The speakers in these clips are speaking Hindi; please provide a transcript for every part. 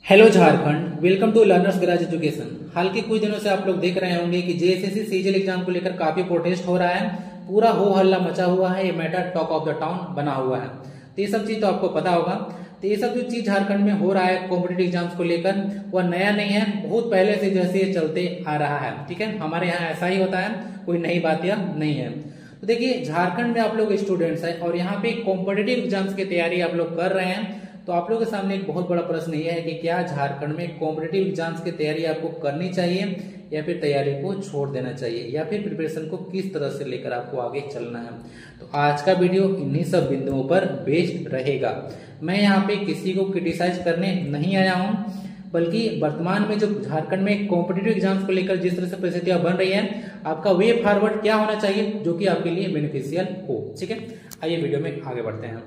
Hello Jharkhand, welcome to learners garage education. हाल के कुछ दिनों से आप लोग देख रहे होंगे कि जेएसएससी सीजीएल एग्जाम को लेकर काफी प्रोटेस्ट हो रहा है। पूरा हो हल्ला मचा हुआ है, ये matter talk of the town बना हुआ है। तो ये सब चीज तो आपको पता होगा। तो ये सब जो चीज झारखंड में हो रहा है कॉम्पिटेटिव एग्जाम्स को लेकर, वह नया नहीं है, बहुत पहले से जैसे ये चलते आ रहा है। ठीक है, हमारे यहाँ ऐसा ही होता है, कोई नई बात यह नहीं है। तो देखिए, झारखंड में आप लोग स्टूडेंट्स हैं और यहाँ पे कॉम्पिटेटिव एग्जाम्स की तैयारी आप लोग कर रहे हैं। तो आप लोगों के सामने एक बहुत बड़ा प्रश्न ये है कि क्या झारखंड में कॉम्पिटेटिव एग्जाम्स की तैयारी आपको करनी चाहिए या फिर तैयारी को छोड़ देना चाहिए, या फिर प्रिपरेशन को किस तरह से लेकर आपको आगे चलना है। तो आज का वीडियो इन्हीं सब बिंदुओं पर बेस्ड रहेगा। मैं यहाँ पे किसी को क्रिटिसाइज करने नहीं आया हूँ, बल्कि वर्तमान में जो झारखंड में कॉम्पिटेटिव एग्जाम्स को लेकर जिस तरह से परिस्थितियां बन रही है, आपका वे फॉरवर्ड क्या होना चाहिए जो कि आपके लिए बेनिफिशियल हो। ठीक है, आइए वीडियो में आगे बढ़ते हैं।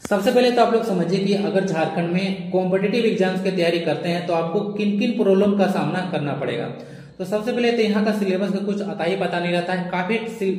सबसे पहले तो आप लोग समझिए कि अगर झारखंड में कॉम्पिटेटिव एग्जाम्स की तैयारी करते हैं तो आपको किन किन प्रॉब्लम का सामना करना पड़ेगा। तो सबसे पहले तो यहाँ का सिलेबस का कुछ अता ही पता नहीं रहता है। काफी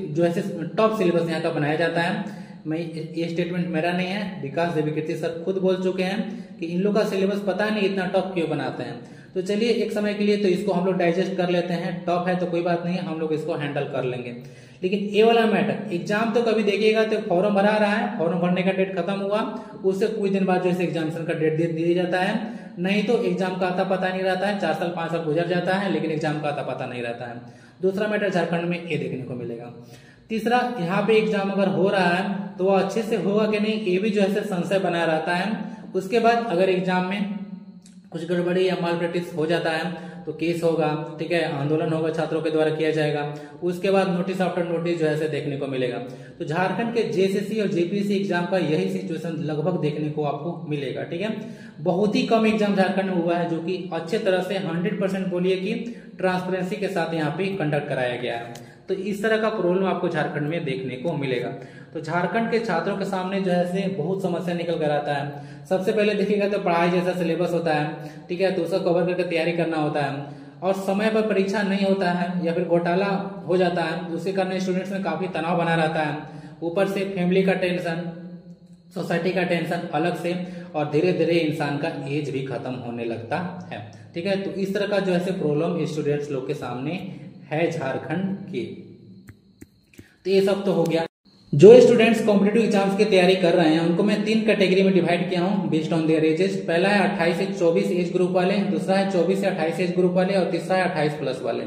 जो है टॉप सिलेबस यहाँ का बनाया जाता है। मैं ये स्टेटमेंट मेरा नहीं है, विकास देवीकीर्ति सर खुद बोल चुके हैं कि इन लोग का सिलेबस पता नहीं इतना टॉप क्यों बनाते हैं। तो चलिए एक समय के लिए तो इसको हम लोग डाइजेस्ट कर लेते हैं। टॉप है तो कोई बात नहीं, हम लोग इसको हैंडल कर लेंगे। लेकिन ये वाला मैटर, एग्जाम तो कभी देखिएगा तो फॉर्म भरा रहा है, फॉर्म भरने का डेट खत्म हुआ, उससे कुछ दिन बाद जैसे एग्जामिनेशन का डेट दे दिया जाता है। नहीं तो एग्जाम का आता पता नहीं रहता है, 4 साल 5 साल गुजर जाता है लेकिन एग्जाम का आता पता नहीं रहता है। दूसरा मैटर झारखंड में ये देखने को मिलेगा। तीसरा, यहाँ पे एग्जाम अगर हो रहा है तो वो अच्छे से होगा कि नहीं, ये भी जो है संशय बना रहता है। उसके बाद अगर एग्जाम में कुछ गड़बड़ी या माल प्रैक्टिस हो जाता है तो केस होगा, ठीक है, आंदोलन होगा, छात्रों के द्वारा किया जाएगा। उसके बाद नोटिस आफ्टर नोटिस जो है देखने को मिलेगा। तो झारखंड के जेएसएससी और जेपीएससी एग्जाम का यही सिचुएशन लगभग देखने को आपको मिलेगा। ठीक है, बहुत ही कम एग्जाम झारखंड में हुआ है जो कि अच्छे तरह से 100% बोलिए कि ट्रांसपेरेंसी के साथ यहाँ पे कंडक्ट कराया गया है। तो इस तरह का प्रॉब्लम आपको झारखंड में देखने को मिलेगा। तो झारखंड के छात्रों के सामने जो है बहुत समस्या निकल कर आता है। सबसे पहले देखिएगा तो पढ़ाई जैसा सिलेबस होता है, ठीक है, तो उसका कवर करके तैयारी करना होता है और समय पर परीक्षा नहीं होता है या फिर घोटाला हो जाता है। उसके कारण स्टूडेंट्स में काफी तनाव बना रहता है। ऊपर से फैमिली का टेंशन, सोसाइटी का टेंशन अलग से, और धीरे धीरे इंसान का एज भी खत्म होने लगता है। ठीक है, तो इस तरह का जो है प्रॉब्लम स्टूडेंट्स लोग के सामने है झारखंड की। तो ये सब तो हो गया। जो स्टूडेंट्स कॉम्पिटेटिव एग्जाम्स की तैयारी कर रहे हैं उनको मैं 3 कैटेगरी में डिवाइड किया हूं बेस्ड ऑन देयर एजेस। पहला है 28 से 24 एज ग्रुप वाले, दूसरा है 24 से 28 एज ग्रुप वाले, और तीसरा है 28 प्लस वाले।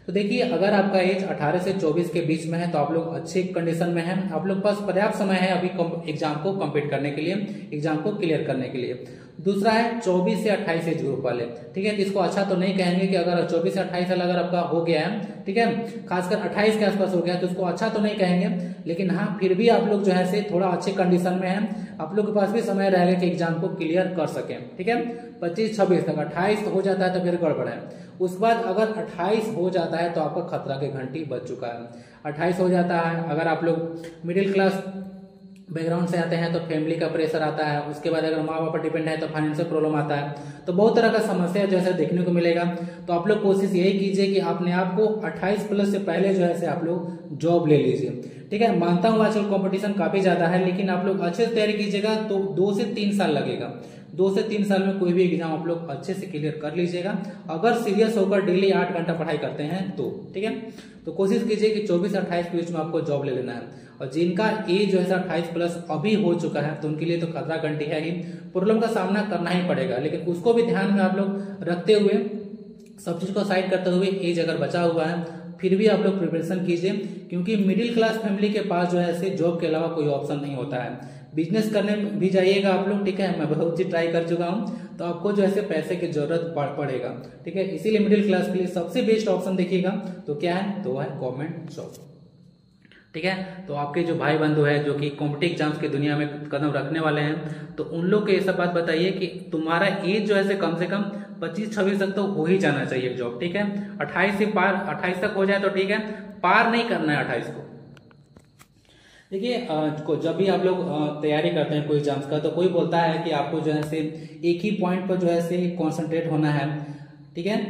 तो देखिए, अगर आपका एज 18 से 24 के बीच में है तो आप लोग अच्छी कंडीशन में हैं, आप लोग पास पर्याप्त समय है अभी एग्जाम को कम्पीट करने के लिए, एग्जाम को क्लियर करने के लिए। दूसरा है 24 से 28 एज ग्रुप वाले। ठीक है, इसको अच्छा तो नहीं कहेंगे कि अगर 24 से 28 साल अगर आपका हो गया है, ठीक है, खासकर 28 के आसपास हो गया तो उसको अच्छा तो नहीं कहेंगे, लेकिन हाँ फिर भी आप लोग जो है थोड़ा अच्छे कंडीशन में हैं, आप लोग के पास भी समय रहेगा कि एग्जाम को क्लियर कर सकें। ठीक है, 25-26 तक, 28 हो जाता है तो फिर गड़बड़ है। उसके बाद अगर 28 हो जाता है तो आपका खतरा की घंटी बज चुका है। 28 हो जाता है, अगर आप लोग मिडिल क्लास बैकग्राउंड से आते हैं तो फैमिली का प्रेशर आता है। उसके बाद अगर माँ बाप पर डिपेंड है तो फाइनेंशियल प्रॉब्लम आता है। तो बहुत तरह का समस्या जो है देखने को मिलेगा। तो आप लोग कोशिश यही कीजिए कि अपने आप को 28 प्लस से पहले जो है आप लोग जॉब ले लीजिए। ठीक है, मानता हूँ आजकल कंपटीशन काफी ज्यादा है, लेकिन आप लोग अच्छे से तैयारी कीजिएगा तो 2 से 3 साल लगेगा। 2 से 3 साल में कोई भी एग्जाम आप लोग अच्छे से क्लियर कर लीजिएगा, अगर सीरियस होकर डेली 8 घंटा पढ़ाई करते हैं तो। ठीक है, तो कोशिश कीजिए कि 24 से 28 के बीच में आपको जॉब ले लेना है। और जिनका एज जो है 28 प्लस अभी हो चुका है तो उनके लिए तो खतरा घंटी है ही, प्रॉब्लम का सामना करना ही पड़ेगा। लेकिन उसको भी ध्यान में आप लोग रखते हुए, सब चीज को साइड करते हुए, एज अगर बचा हुआ है फिर भी आप लोग प्रिपरेशन कीजिए, क्योंकि मिडिल क्लास फैमिली के पास जो है जॉब के अलावा कोई ऑप्शन नहीं होता है। बिजनेस करने भी जाइएगा आप लोग, ठीक है, मैं बहुत चीज ट्राई कर चुका हूँ, तो आपको जो है पैसे की जरूरत पड़ेगा। ठीक है, इसीलिए मिडिल क्लास के लिए सबसे बेस्ट ऑप्शन देखिएगा तो क्या है, तो है गवर्नमेंट जॉब। ठीक है, तो आपके जो भाई बंधु है जो कि कॉम्पिटेटिव एग्जाम्स की दुनिया में कदम रखने वाले हैं, तो उन लोग को ये सब बात बताइए कि तुम्हारा एज जो है कम से कम 25-26 तक तो हो ही जाना चाहिए जॉब। ठीक है, 28 तक हो जाए तो ठीक है, पार नहीं करना है 28 को। देखिए, जब भी आप लोग तैयारी करते हैं कोई एग्जाम्स का तो कोई बोलता है कि आपको जो है एक ही पॉइंट पर जो है कॉन्सेंट्रेट होना है। ठीक है,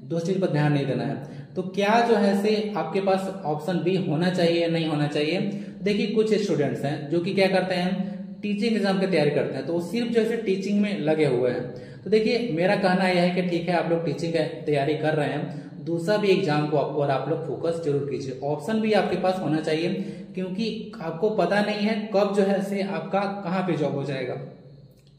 दूसरी चीज पर ध्यान नहीं देना है। तो क्या जो है आपके पास ऑप्शन बी होना चाहिए या नहीं होना चाहिए। देखिए, कुछ स्टूडेंट्स हैं जो कि क्या करते हैं, टीचिंग एग्जाम की तैयारी करते हैं, तो वो सिर्फ जो है टीचिंग में लगे हुए हैं। तो देखिए मेरा कहना यह है कि ठीक है आप लोग टीचिंग की तैयारी कर रहे हैं, दूसरा भी एग्जाम को आपको और आप लोग फोकस जरूर कीजिए। ऑप्शन भी आपके पास होना चाहिए, क्योंकि आपको पता नहीं है कब जो है से आपका कहाँ पे जॉब हो जाएगा।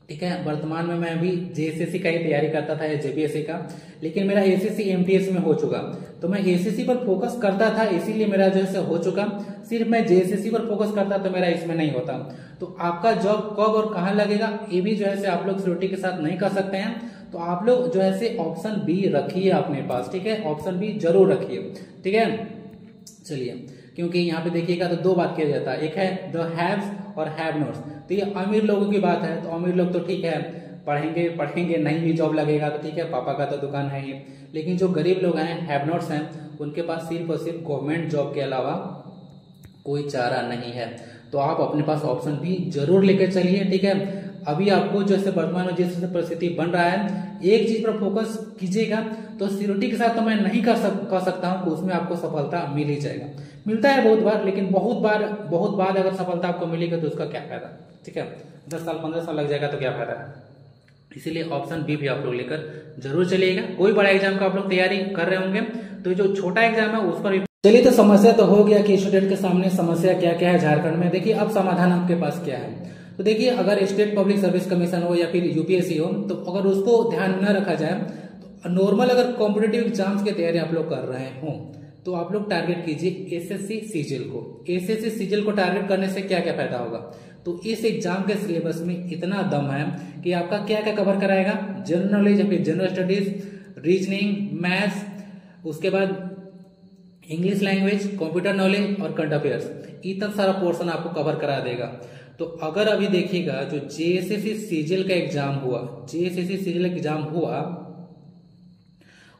ठीक है, वर्तमान में मैं अभी जेएसएससी का ही तैयारी करता था या जेपीएससी का, लेकिन मेरा एसएससी एमटीएस में हो चुका, तो मैं एसएससी पर फोकस करता था इसीलिए मेरा जो है हो चुका। सिर्फ मैं जेएसएससी पर फोकस करता तो मेरा इसमें नहीं होता। तो आपका जॉब कब और कहाँ लगेगा ये भी जो है आप लोग श्योरिटी के साथ नहीं कर सकते हैं। तो आप लोग जो है ऑप्शन बी रखिए अपने पास। ठीक है, ऑप्शन बी जरूर रखिए। ठीक है, चलिए, क्योंकि यहाँ पे देखिएगा तो दो बात किया जाता है, एक है द हैव्स और हैव नॉट्स। तो ये अमीर लोगों की बात है, तो अमीर लोग तो ठीक है पढ़ेंगे नहीं भी जॉब लगेगा तो ठीक है, पापा का तो दुकान है ही। लेकिन जो गरीब लोग हैं, हैव नॉट्स हैं, उनके पास सिर्फ और सिर्फ गवर्नमेंट जॉब के अलावा कोई चारा नहीं है। तो आप अपने पास ऑप्शन भी जरूर लेकर चलिए। ठीक है, अभी आपको जो है वर्तमान में जिस परिस्थिति बन रहा है, एक चीज पर फोकस कीजिएगा। तो सिक्योरिटी के साथ तो मैं नहीं कर सकता हूँ कि उसमें आपको सफलता मिल ही जाएगा, मिलता है बहुत बार, लेकिन बहुत बार अगर सफलता आपको मिलेगा तो उसका क्या फायदा। ठीक है, 10 साल 15 साल लग जाएगा तो क्या फायदा है। इसीलिए ऑप्शन बी भी आप लोग लेकर जरूर चलिएगा। कोई बड़ा एग्जाम का आप लोग तैयारी कर रहे होंगे तो जो छोटा एग्जाम है उस पर भी चलिए। तो समस्या तो हो गया कि स्टूडेंट के सामने समस्या क्या क्या है झारखंड में। देखिए अब समाधान आपके पास क्या है। तो देखिए अगर स्टेट पब्लिक सर्विस कमीशन हो या फिर यूपीएससी हो, तो अगर उसको ध्यान न रखा जाए तो नॉर्मल अगर कॉम्पिटेटिव एग्जाम्स की तैयारी आप लोग कर रहे हो तो आप लोग टारगेट कीजिए एसएससी सीजीएल को। एसएससी सीजीएल को टारगेट करने से क्या क्या फायदा होगा, तो इस एग्जाम के सिलेबस में इतना दम है कि आपका क्या क्या कवर कराएगा, जनरल नॉलेज या फिर जनरल स्टडीज, रीजनिंग, मैथ्स, उसके बाद इंग्लिश लैंग्वेज, कंप्यूटर नॉलेज और करंट अफेयर्स, इतना सारा पोर्शन आपको कवर करा देगा। तो अगर अभी देखिएगा जो जेएसएससी सीजीएल का एग्जाम हुआ, जेएसएससी सीजीएल एग्जाम हुआ,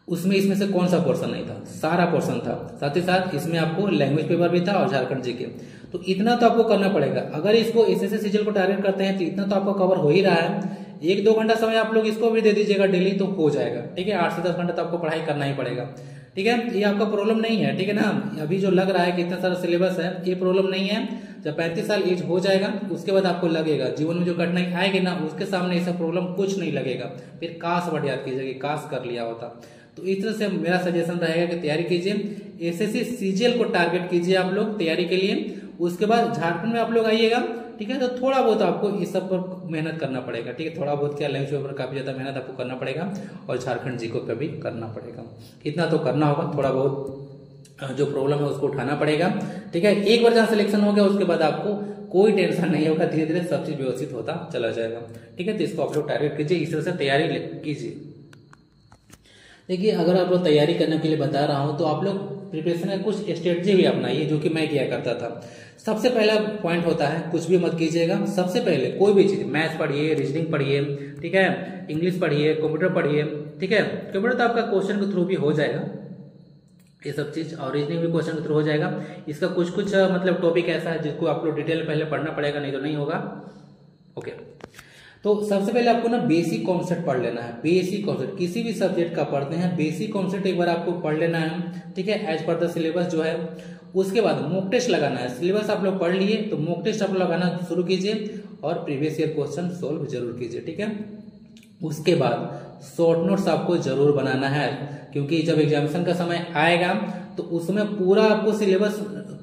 उसमें इसमें से कौन सा पोर्शन नहीं था, सारा पोर्शन था। साथ ही साथ इसमें आपको लैंग्वेज पेपर भी था और झारखंड जीके। तो इतना तो आपको करना पड़ेगा। अगर इसको एसएससी सीजीएल को टारगेट करते हैं तो इतना तो आपको कवर हो ही रहा है। 1-2 घंटा समय आप लोग इसको भी दे दीजिएगा डेली तो हो जाएगा। ठीक है, 8 से 10 घंटा तो आपको पढ़ाई करना ही पड़ेगा। ठीक है, ये आपका प्रॉब्लम नहीं है। ठीक है ना, अभी जो लग रहा है कि इतना सारा सिलेबस है, ये प्रॉब्लम नहीं है। जब 35 साल एज हो जाएगा उसके बाद आपको लगेगा, जीवन में जो कठिनाई आएगी ना उसके सामने ऐसा प्रॉब्लम कुछ नहीं लगेगा। फिर काश वर्ड याद कीजिएगा, काश कर लिया होता। तो इस तरह से मेरा सजेशन रहेगा कि तैयारी कीजिए, एसएससी सीजीएल को टारगेट कीजिए आप लोग तैयारी के लिए। उसके बाद झारखंड में आप लोग आइएगा। ठीक है, तो थोड़ा बहुत आपको इस सब पर मेहनत करना पड़ेगा। ठीक है, थोड़ा बहुत क्या, लैंग्वेज पेपर काफी ज्यादा मेहनत आपको करना पड़ेगा और झारखंड जीको पे भी करना पड़ेगा। इतना तो करना होगा, थोड़ा बहुत जो प्रॉब्लम है उसको उठाना पड़ेगा। ठीक है, एक बार जहां सिलेक्शन हो गया उसके बाद आपको कोई टेंशन नहीं होगा, धीरे धीरे सब चीज व्यवस्थित होता चला जाएगा। ठीक है, तो इसको आप लोग टारगेट कीजिए, इस तरह से तैयारी कीजिए। देखिए अगर आप लोग तैयारी करने के लिए बता रहा हूं तो आप लोग प्रिपरेशन का कुछ स्ट्रेटजी भी अपनाइए, जो कि मैं किया करता था। सबसे पहला पॉइंट होता है, कुछ भी मत कीजिएगा। सबसे पहले कोई भी चीज, मैथ्स पढ़िए, रीजनिंग पढ़िए, ठीक है, इंग्लिश पढ़िए, कंप्यूटर पढ़िए। ठीक है, कंप्यूटर तो आपका क्वेश्चन के थ्रू भी हो जाएगा ये सब चीज, और रीजनिंग भी क्वेश्चन के थ्रू हो जाएगा। इसका कुछ मतलब टॉपिक ऐसा है जिसको आप लोग डिटेल पहले पढ़ना पड़ेगा, नहीं तो नहीं होगा। ओके, तो सबसे पहले आपको ना बेसिक कॉन्सेप्ट पढ़ लेना है। बेसिक कॉन्सेप्ट किसी भी सब्जेक्ट का पढ़ते हैं, बेसिक कॉन्सेप्ट एक बार आपको पढ़ लेना है। ठीक है, एज पर द सिलेबस जो है। उसके बाद मॉक टेस्ट लगाना है। सिलेबस आप लोग पढ़ लिए तो मॉक टेस्ट आप लोग लगाना शुरू कीजिए और प्रीवियस ईयर क्वेश्चन सोल्व जरूर कीजिए। ठीक है, उसके बाद शॉर्ट नोट्स आपको जरूर बनाना है, क्योंकि जब एग्जामिनेशन का समय आएगा तो उसमें पूरा आपको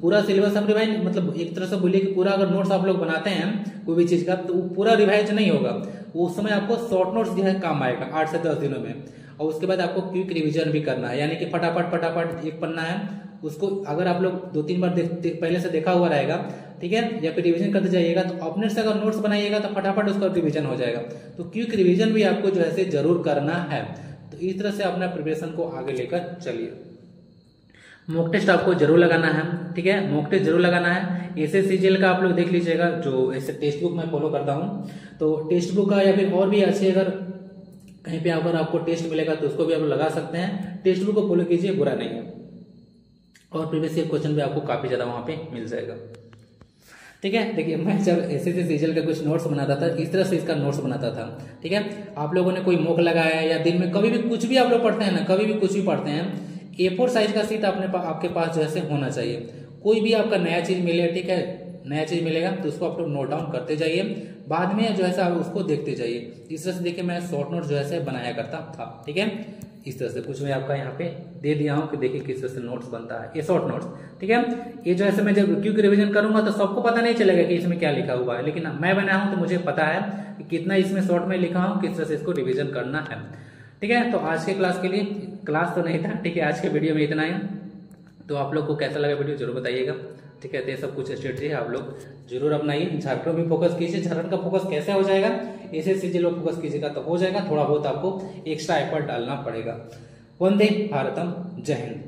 पूरा सिलेबस आप रिवाइज, मतलब एक तरह से बोलिए कि पूरा अगर नोट्स आप लोग बनाते हैं कोई भी चीज का तो पूरा रिवाइज नहीं होगा। उस समय आपको शॉर्ट नोट्स जो है काम आएगा 8 से 10 दिनों में। और उसके बाद आपको क्विक रिवीजन भी करना है, यानी कि फटाफट एक पन्ना है उसको अगर आप लोग 2-3 बार पहले से देखा हुआ रहेगा, ठीक है, या फिर रिवीजन करते जाइएगा, तो अपने से अगर नोट्स बनाइएगा तो फटाफट उसका रिवीजन हो जाएगा। तो क्विक रिवीजन भी आपको जो है जरूर करना है। तो इस तरह से अपना प्रिपरेशन को आगे लेकर चलिए। मॉक टेस्ट आपको जरूर लगाना है। ठीक है, मॉक टेस्ट जरूर लगाना है। एसएससी सीजीएल का आप लोग देख लीजिएगा, जो ऐसे टेक्स्ट बुक मैं फॉलो करता हूँ, तो टेक्स्ट बुक का या फिर और भी अच्छे अगर कहीं पे अगर आपको टेस्ट मिलेगा तो उसको भी आप लगा सकते हैं। टेक्स्ट बुक को फॉलो कीजिए, बुरा नहीं है। और प्रीवियस ईयर क्वेश्चन भी आपको काफी ज्यादा वहां पे मिल जाएगा। ठीक है, देखिए मैं जब एसएससी सीजीएल का कुछ नोट्स बनाता था, इस तरह से इसका नोट्स बनाता था। ठीक है, आप लोगों ने कोई मॉक लगाया या दिन में कभी भी कुछ भी आप लोग पढ़ते हैं ना, कभी भी कुछ भी पढ़ते हैं, A4 साइज का शीट आपके पास जो है होना चाहिए। कोई भी आपका नया चीज मिले, ठीक है, नया चीज मिलेगा तो उसको आप लोग नोट डाउन करते जाइए, बाद में जो है आप उसको देखते जाइए। इस तरह से देखिए मैं शॉर्ट नोट जो है बनाया करता था, ठीक है। इस तरह से कुछ मैं आपका यहाँ पे दे दिया हूँ कि देखिए किस तरह से नोट्स बनता है, ये शॉर्ट नोट्स, ठीक है। ये जो है मैं जब क्विक रिवीजन करूंगा तो सबको पता नहीं चलेगा कि इसमें क्या लिखा हुआ है, लेकिन मैं बनाया हूँ तो मुझे पता है कि कितना इसमें शॉर्ट में लिखा हूँ, किस तरह से इसको रिविजन करना है, ठीक है। तो आज के क्लास के लिए, क्लास तो नहीं था, ठीक है, आज के वीडियो में इतना ही। तो आप लोग को कैसा लगा वीडियो जरूर बताइएगा, ठीक है। तो ये सब कुछ स्ट्रेटजी है, आप लोग जरूर अपनाइए। झारखंड में फोकस कीजिए, झारखंड का फोकस कैसे हो जाएगा, एसएससी जी लोग फोकस कीजिएगा तो हो जाएगा, थोड़ा बहुत आपको एक्स्ट्रा एफर्ट डालना पड़ेगा। वंदे भारतम, जय हिंद।